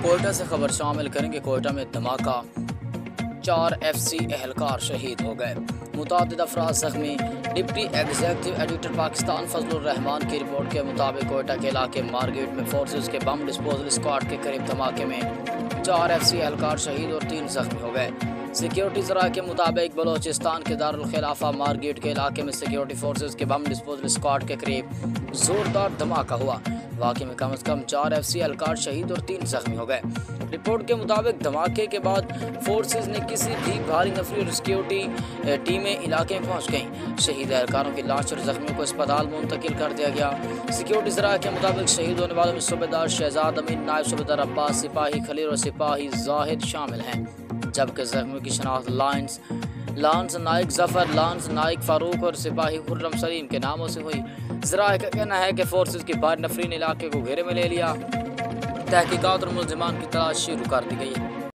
کوئٹہ سے خبر شامل کریں کہ کوئٹہ میں دھماکہ، 4 FCC اہلکار شہید ہو گئے، متعدد افراد زخمی۔ ڈپٹی ایگزیکٹو ایڈیٹر پاکستان فضل الرحمان کی رپورٹ کے مطابق کوئٹہ کے علاقے مارگیٹ میں فورسز کے بم ڈسپوزل اسکواڈ کے قریب دھماکے میں 4 FCC اہلکار شہید اور 3 زخمی ہو گئے۔ سیکیورٹی ذرائع کے مطابق بلوچستان کے دارالخلافہ مارگیٹ کے علاقے میں سیکیورٹی فورسز کے بم ڈسپوزل اسکواڈ کے قریب زوردار دھماکہ ہوا۔ واقعے میں کم از کم 4 FCC اہلکار شہید اور 3 زخمی ہو گئے۔ رپورٹ کے مطابق دھماکے کے بعد فورسز نے کسی بھی بھاری نفری اور سیکیورٹی ٹیمیں علاقے میں پہنچ گئیں۔ شہید اہلکاروں کی لاش اور زخمیوں کو اسپتال منتقل کر دیا گیا۔ سیکیورٹی ذرائع کے مطابق شہید ہونے والوں میں صوبہ دار شہزاد امین، نائب صوبہ دار عباس، سپاہی خلیل اور سپاہی زاہد شامل ہیں، جبکہ زخمیوں کی شناخت لانس نائک ظفر، لانس نائک فاروق اور سپاہی خرم سلیم کے ناموں سے ہوئی۔ ذرائع کا کہنا ہے کہ فورسز کی بھاری نفری نے علاقے کو گھیرے میں لے لیا۔ تحقیقات اور ملزمان کی تلاش شروع کر دی گئی ہے۔